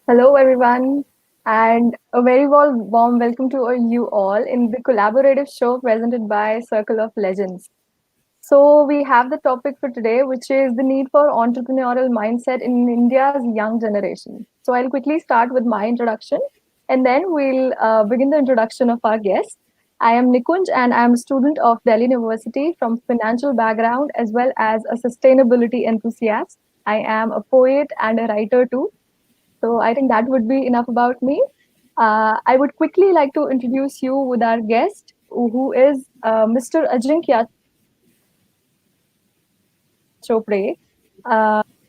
Hello, everyone, and a very warm welcome to you all in the collaborative show presented by Circle of Legends. So, we have the topic for today, which is the need for entrepreneurial mindset in India's young generation. So, I'll quickly start with my introduction and then we'll begin the introduction of our guest. I am Nikunj and I'm a student of Delhi University from financial background as well as a sustainability enthusiast. I am a poet and a writer too, so I think that would be enough about me. I would quickly like to introduce you with our guest, who is Mr. Ajinkya Chopade.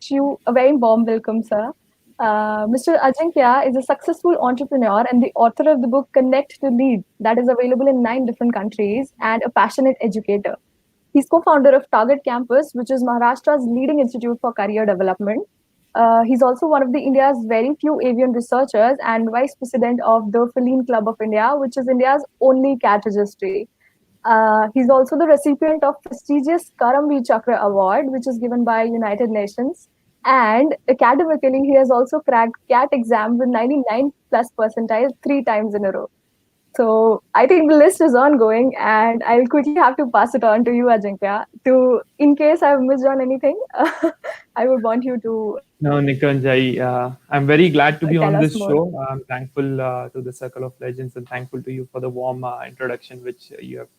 You a very warm welcome, sir. Mr. Ajinkya is a successful entrepreneur and the author of the book Connect to Lead, that is available in 9 different countries, and a passionate educator. He's co-founder of Target Campus, which is Maharashtra's leading institute for career development. He's also one of the India's very few avian researchers and vice president of the Feline Club of India, which is India's only cat registry. He's also the recipient of prestigious Karamveer Chakra Award, which is given by United Nations. And academically, he has also cracked CAT exam with 99 plus percentile 3 times in a row. So I think the list is ongoing, and I'll quickly have to pass it on to you, Ajinkya. In case I've missed on anything, I would want you to No, Nikunj, I'm very glad to be tell on us this more. show. I'm thankful to the Circle of Legends and thankful to you for the warm introduction which you have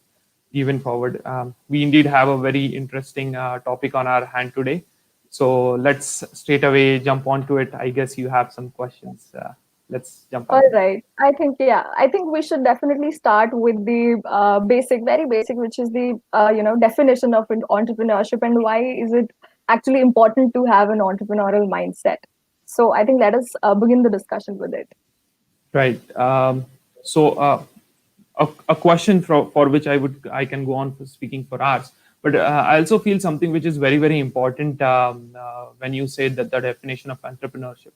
given forward. We indeed have a very interesting topic on our hand today. So let's straight away jump onto it. I guess you have some questions. Let's jump All onto that. right. I think we should definitely start with the very basic, which is the definition of an entrepreneurship and why is it actually important to have an entrepreneurial mindset. So I think let us begin the discussion with it. Right. A question for which I can go on for speaking for hours. But I also feel something which is very very important when you say that the definition of entrepreneurship.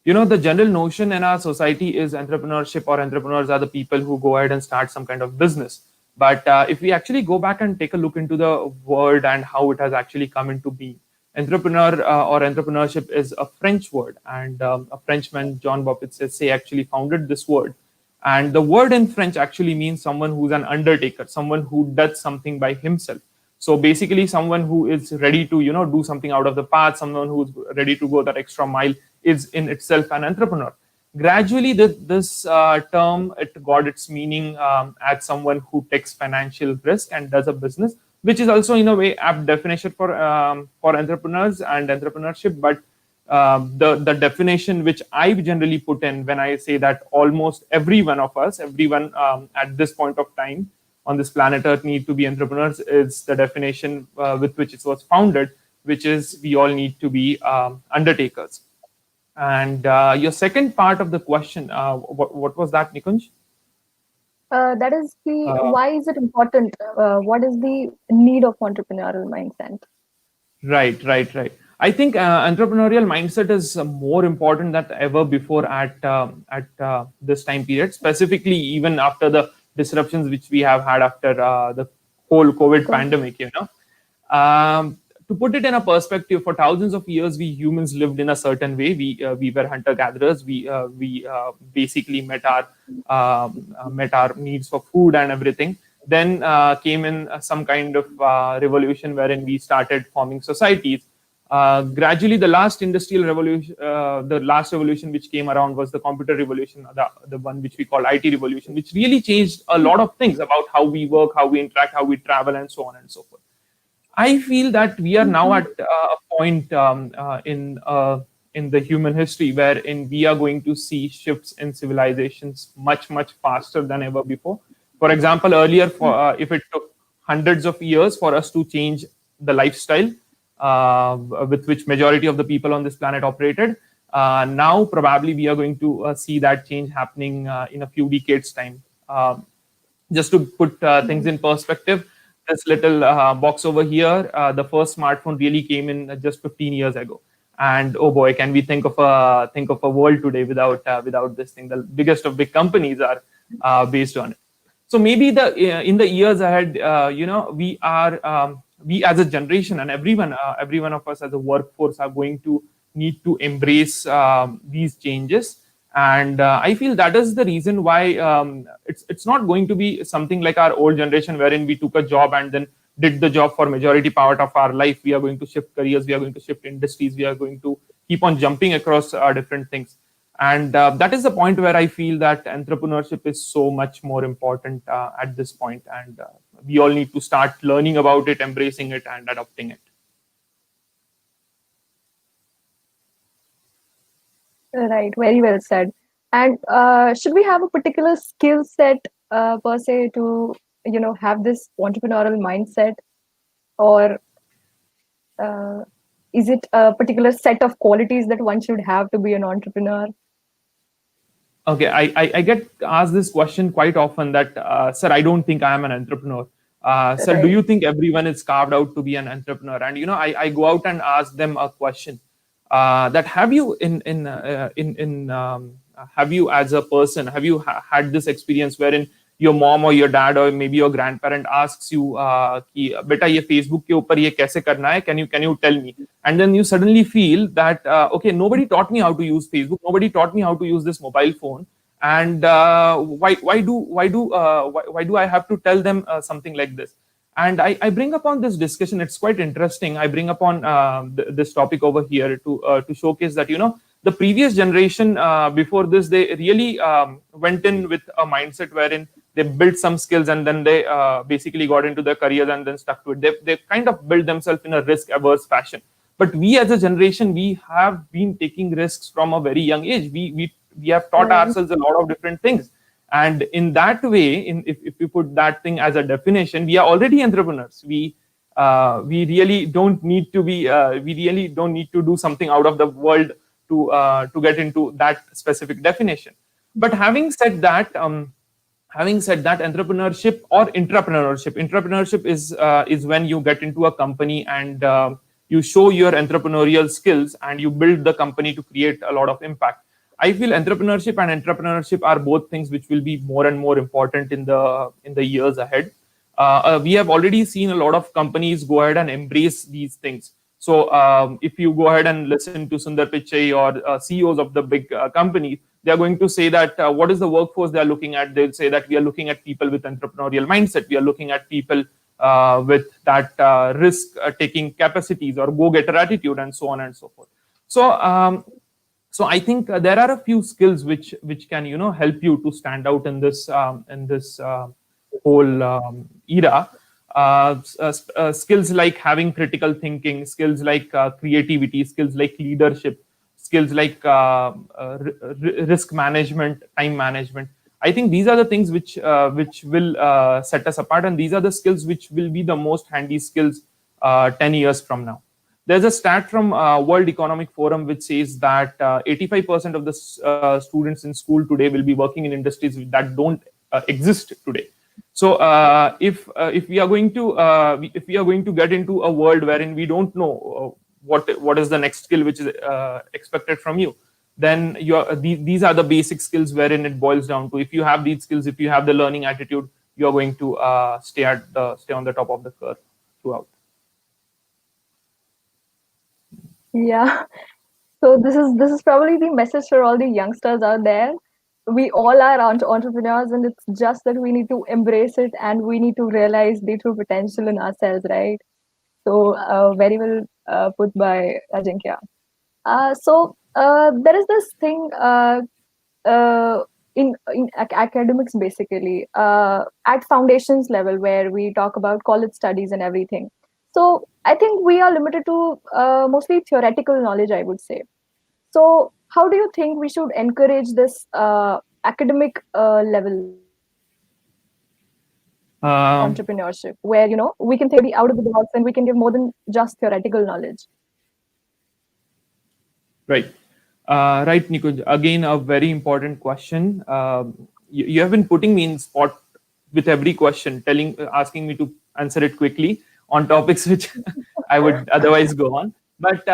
You know, the general notion in our society is entrepreneurship or entrepreneurs are the people who go ahead and start some kind of business. But if we actually go back and take a look into the word and how it has actually come into being, entrepreneur or entrepreneurship is a French word, and a Frenchman, John Baptiste say, actually founded this word. And the word in French actually means someone who's an undertaker, someone who does something by himself. So basically, someone who is ready to do something out of the path, someone who's ready to go that extra mile is in itself an entrepreneur. Gradually, this term it got its meaning as someone who takes financial risk and does a business, which is also in a way apt definition for entrepreneurs and entrepreneurship. But the definition which I generally put in when I say that almost every one of us, everyone at this point of time on this planet Earth need to be entrepreneurs is the definition with which it was founded, which is we all need to be undertakers. And your second part of the question, what was that, Nikunj? That is the Uh, why is it important? What is the need of entrepreneurial mindset? right. I think entrepreneurial mindset is more important than ever before at this time period, specifically even after the disruptions which we have had after the whole COVID Go. pandemic. To put it in a perspective, for thousands of years, we humans lived in a certain way. We were hunter gatherers. We basically met our needs for food and everything. Then came in some kind of revolution wherein we started forming societies. Gradually, the last revolution which came around was the computer revolution, the one which we call IT revolution, which really changed a lot of things about how we work, how we interact, how we travel, and so on and so forth. I feel that we are now Mhm. at a point in the human history wherein we are going to see shifts in civilizations much faster than ever before. For example, earlier, if it took hundreds of years for us to change the lifestyle with which majority of the people on this planet operated, now probably we are going to see that change happening in a few decades time. Just to put things in perspective, this little box over here, the first smartphone really came in just 15 years ago. And oh boy, can we think of a world today without this thing? The biggest of big companies are based on it. So maybe the in the years ahead, we as a generation and every one of us as a workforce are going to need to embrace these changes. And I feel that is the reason why it's not going to be something like our old generation, wherein we took a job and then did the job for majority part of our life. We are going to shift careers, we are going to shift industries, we are going to keep on jumping across different things. And that is the point where I feel that entrepreneurship is so much more important at this point, and we all need to start learning about it, embracing it, and adopting it. Right, very well said. And should we have a particular skill set per se to, have this entrepreneurial mindset, or uh, is it a particular set of qualities that one should have to be an entrepreneur? Okay, I get asked this question quite often that, sir, I don't think I am an entrepreneur. Sir, do Right. you think everyone is carved out to be an entrepreneur? And I go out and ask them a question, that have you have you, as a person, have you had this experience wherein your mom or your dad or maybe your grandparent asks you कि बेटा ये Facebook के ऊपर ये कैसे करना है, can you tell me? And then you suddenly feel that, okay, nobody taught me how to use Facebook, nobody taught me how to use this mobile phone, and why do I have to tell them something like this? And I bring upon this discussion. It's quite interesting. I bring upon this topic over here to showcase that the previous generation before this, they really went in with a mindset wherein they built some skills and then they basically got into their careers and then stuck to it. They kind of built themselves in a risk averse fashion. But we as a generation, we have been taking risks from a very young age. We have taught Right. ourselves a lot of different things, and in that way, if we put that thing as a definition, we are already entrepreneurs. We really don't need to be we really don't need to do something out of the world to get into that specific definition. But having said that, entrepreneurship is when you get into a company and you show your entrepreneurial skills and you build the company to create a lot of impact. I feel entrepreneurship are both things which will be more and more important in the years ahead. We have already seen a lot of companies go ahead and embrace these things. So if you go ahead and listen to Sundar Pichai or CEOs of the big companies, they are going to say that what is the workforce they are looking at? They'll say that we are looking at people with entrepreneurial mindset. We are looking at people with that risk-taking capacities or go-getter attitude, and so on and so forth. So so I think there are a few skills which can help you to stand out in this whole era. Skills like having critical thinking, skills like creativity, skills like leadership, skills like risk management, time management. I think these are the things which will set us apart, and these are the skills which will be the most handy skills 10 years from now. There's a stat from World Economic Forum which says that 85% of the students in school today will be working in industries that don't exist today. So if we are going to get into a world wherein we don't know what is the next skill which is expected from you, then these are the basic skills wherein it boils down to. If you have these skills, if you have the learning attitude, you are going to stay on the top of the curve throughout. Yeah. So this is probably the message for all the youngsters out there. We all are entrepreneurs, and it's just that we need to embrace it and we need to realize the true potential in ourselves, right? So very well put by Ajinkya. So there is this thing in academics, basically, at foundations level, where we talk about college studies and everything. So I think we are limited to mostly theoretical knowledge, I would say. So how do you think we should encourage this academic level Um, entrepreneurship, where we can think maybe out of the box and we can give more than just theoretical knowledge? Right. Right, Nikunj. Again, a very important question. You have been putting me in spot with every question, asking me to answer it quickly on topics which I would otherwise go on. But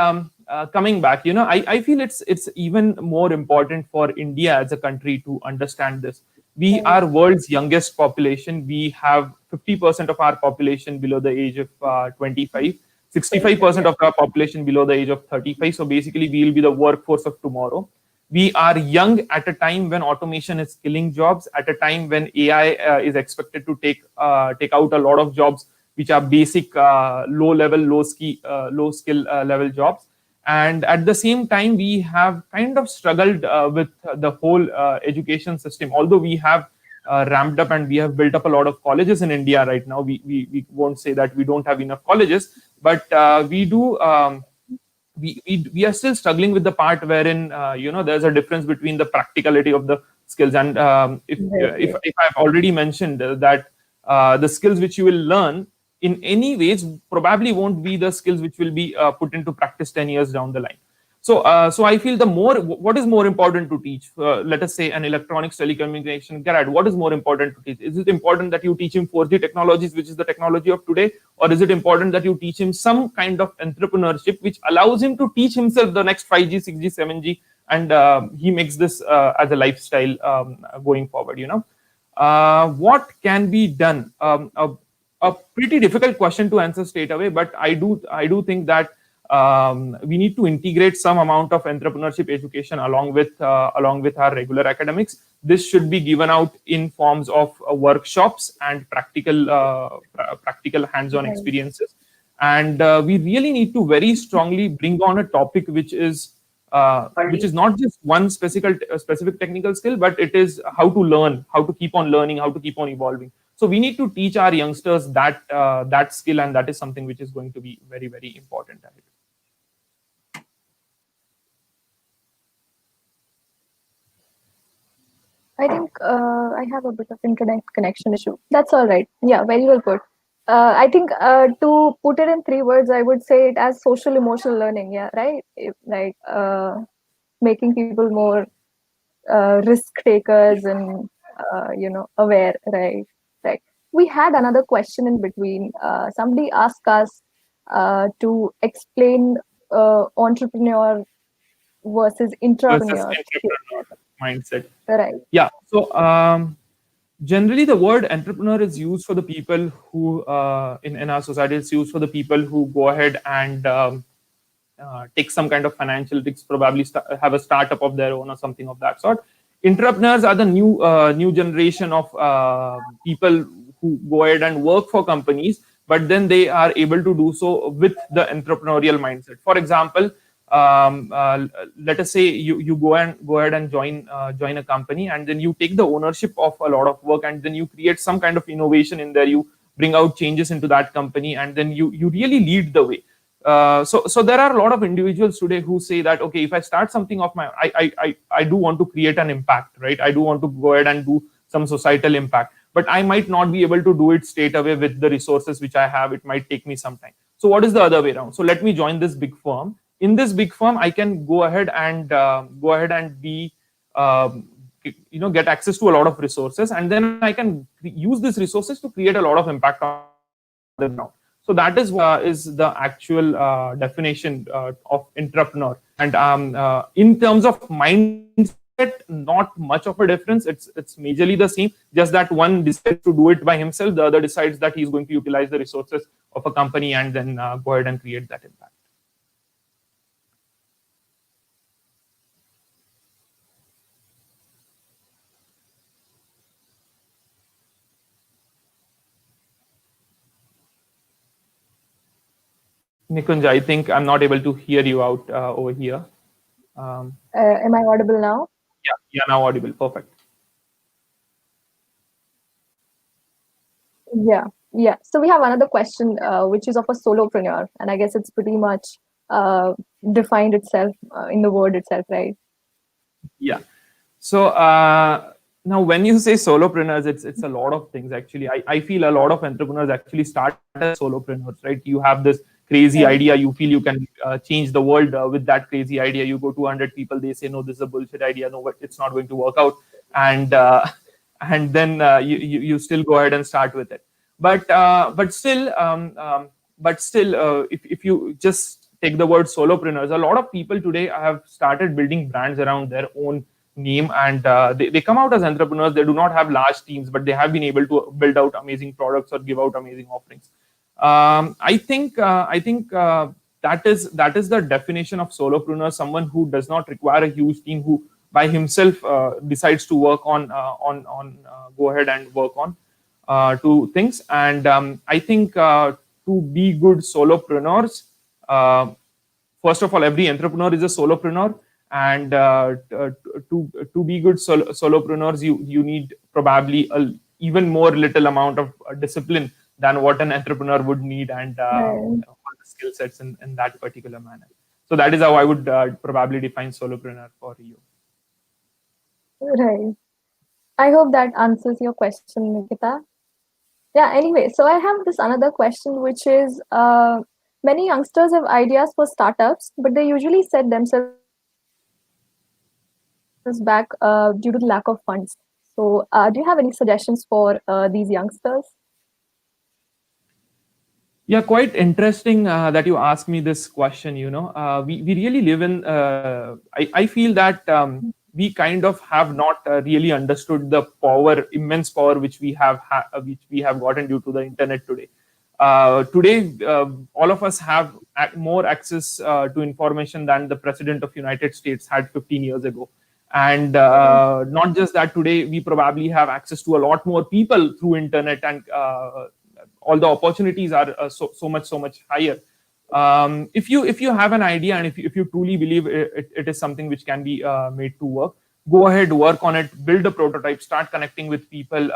coming back, I feel it's even more important for India as a country to understand this. We Right. are world's youngest population. We have 50% of our population below the age of 25. 65% of our population below the age of 35. So basically, we will be the workforce of tomorrow. We are young at a time when automation is killing jobs, at a time when AI is expected to take out a lot of jobs which are basic, low level, low skill level jobs. And at the same time, we have kind of struggled with the whole education system. Although we have ramped up and we have built up a lot of colleges in India right now, we won't say that we don't have enough colleges, but we do. We are still struggling with the part wherein there's a difference between the practicality of the skills. And if I've already mentioned that the skills which you will learn in any ways probably won't be the skills which will be put into practice 10 years down the line. So I feel what is more important to teach? Let us say an electronics telecommunication grad. What is more important to teach? Is it important that you teach him 4G technologies, which is the technology of today, or is it important that you teach him some kind of entrepreneurship which allows him to teach himself the next 5G, 6G, 7G, and he makes this as a lifestyle going forward? What can be done? A pretty difficult question to answer straight away, but I do think that we need to integrate some amount of entrepreneurship education along with our regular academics. This should be given out in forms of workshops and practical hands-on experiences. And we really need to very strongly bring on a topic which is not just one specific technical skill, but it is how to learn, how to keep on learning, how to keep on evolving. So we need to teach our youngsters that skill, and that is something which is going to be very, very important. I think I have a bit of internet connection issue. That's all right. Yeah, very well put. I think to put it in 3 words, I would say it as social emotional learning. Yeah, right. Like making people more risk takers and aware. Right. Right. We had another question in between. Somebody asked us to explain entrepreneur versus Versus intrapreneur. entrepreneur mindset. Right. Yeah. So generally, the word entrepreneur is used for the people who, in our society, it's used for the people who go ahead and take some kind of financial risks, probably have a startup of their own or something of that sort. Entrepreneurs are the new generation of people who go ahead and work for companies, but then they are able to do so with the entrepreneurial mindset. For example, let us say you go ahead and join a company, and then you take the ownership of a lot of work, and then you create some kind of innovation in there. You bring out changes into that company, and then you really lead the way. So there are a lot of individuals today who say that, okay, if I start something of my, I do want to create an impact, right? I do want to go ahead and do some societal impact, but I might not be able to do it straight away with the resources which I have. It might take me some time. So what is the other way around? So let me join this big firm. In this big firm, I can go ahead and be get access to a lot of resources, and then I can use these resources to create a lot of impact on the ground. So that is the actual definition of entrepreneur. And in terms of mindset, not much of a difference. It's majorly the same. Just that one decides to do it by himself, the other decides that he's going to utilize the resources of a company and then go ahead and create that impact. Nikunj, I think I'm not able to hear you out over here. Am I audible now? Yeah, now audible. Perfect. Yeah. So we have another question, which is of a solopreneur, and I guess it's pretty much defined itself in the word itself, right? Yeah. So now, when you say solopreneurs, it's a lot of things actually. I feel a lot of entrepreneurs actually start as solopreneurs, right? You have this crazy Right. idea, you feel you can change the world with that crazy idea. You go to 100 people, they say, no, this is a bullshit idea. No, but it's not going to work out, and then you still go ahead and start with it. But still, if you just take the word solopreneurs, a lot of people today have started building brands around their own name, and they come out as entrepreneurs. They do not have large teams, but they have been able to build out amazing products or give out amazing offerings. I think that is the definition of solopreneur. Someone who does not require a huge team, who by himself decides to work on go ahead and work on two things. And I think to be good solopreneurs, uh, first of all, every entrepreneur is a solopreneur, and to be good solopreneurs, you need probably a even more little amount of discipline than what an entrepreneur would need, and Right. all the skill sets in that particular manner. So that is how I would probably define solopreneur for you. Right. I hope that answers your question, Nikita. Yeah, anyway, so I have this another question, which is many youngsters have ideas for startups, but they usually set themselves back due to the lack of funds. So, do you have any suggestions for these youngsters? Yeah, quite interesting that you asked me this question. We really live in, I feel that we kind of have not really understood the power, immense power, which we have gotten due to the internet today. Today, all of us have more access to information than the president of United States had 15 years ago. And not just that, today we probably have access to a lot more people through internet, and all the opportunities are so much higher. If you have an idea, and if you truly believe it is something which can be made to work, go ahead, work on it, build a prototype, start connecting with people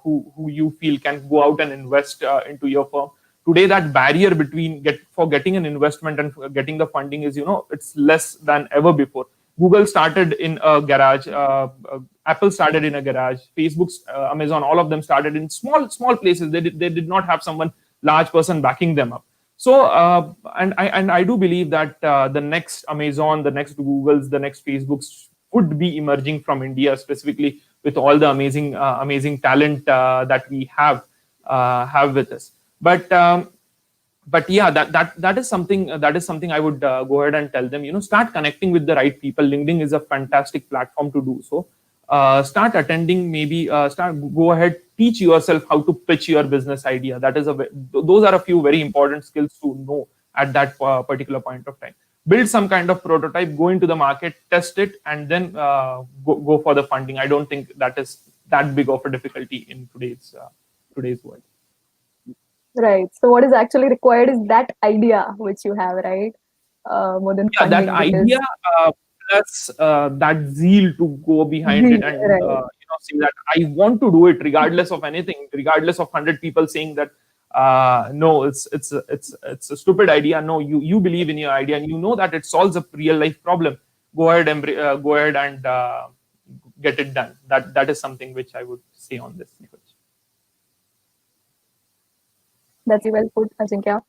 who you feel can go out and invest into your firm. Today, that barrier between for getting an investment and for getting the funding is, it's less than ever before. Google started in a garage. Apple started in a garage. Facebook's, Amazon, all of them started in small places. They did not have someone large person backing them up. So, and I do believe that the next Amazon, the next Googles, the next Facebooks would be emerging from India, specifically with all the amazing talent that we have with us. But yeah, that is something I would go ahead and tell them. Start connecting with the right people. LinkedIn is a fantastic platform to do so. Start attending, maybe start go ahead, teach yourself how to pitch your business idea. Those are a few very important skills to know at that particular point of time. Build some kind of prototype, go into the market, test it, and then go for the funding. I don't think that is that big of a difficulty in today's world. Right. So, what is actually required is that idea which you have, right? More than Yeah, that funding, idea, because plus that zeal to go behind it, and right. say that I want to do it regardless of anything, regardless of 100 people saying that no, it's a stupid idea. No, you believe in your idea, and you know that it solves a real life problem. Go ahead and get it done. That is something which I would say on this, Nikunj. That's very well put, Ajinkya.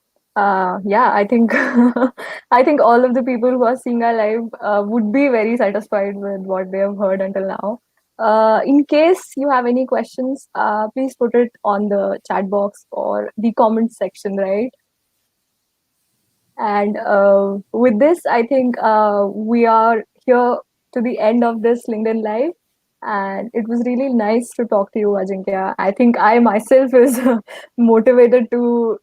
Yeah, I think I think all of the people who are seeing our live would be very satisfied with what they have heard until now. In case you have any questions, please put it on the chat box or the comment section, right? And with this, I think we are here to the end of this LinkedIn Live. And it was really nice to talk to you, Ajinkya. I think I myself is motivated to,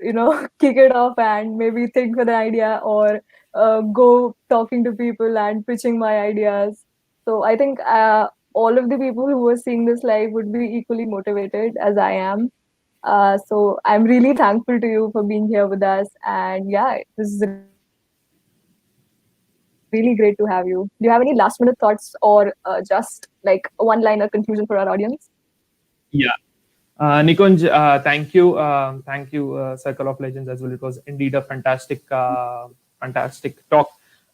kick it off and maybe think for the idea, or go talking to people and pitching my ideas. So I think all of the people who are seeing this live would be equally motivated as I am. So I'm really thankful to you for being here with us. And yeah, this is really great to have you. Do you have any last minute thoughts, or just like a one-liner conclusion for our audience? Yeah. Nikunj, thank you, Circle of Legends as well. It was indeed a fantastic talk.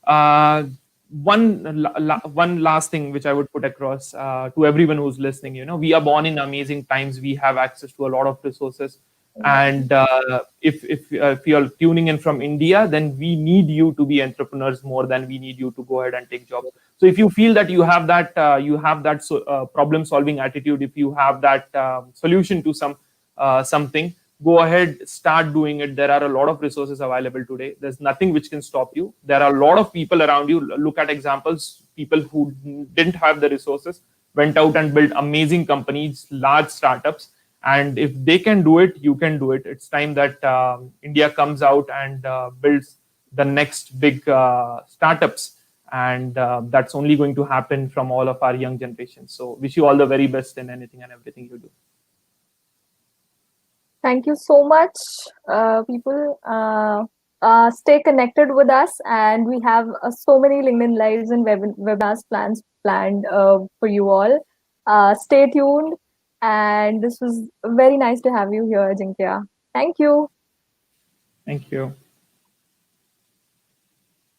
Uh, one last thing which I would put across to everyone who's listening. We are born in amazing times. We have access to a lot of resources, and if you're tuning in from India, then we need you to be entrepreneurs more than we need you to go ahead and take jobs. So if you feel that you have that problem solving attitude, if you have that solution to something, go ahead, start doing it. There are a lot of resources available today. There's nothing which can stop you. There are a lot of people around you. Look at examples. People who didn't have the resources went out and built amazing companies, large startups, And if they can do it, you can do it. It's time that India comes out and builds the next big startups, and that's only going to happen from all of our young generation. So wish you all the very best in anything and everything you do. Thank you so much, people. Stay connected with us, and we have so many LinkedIn lives and webinars planned for you all. Stay tuned, and this was very nice to have you here, Ajinkya. Thank you. Thank you.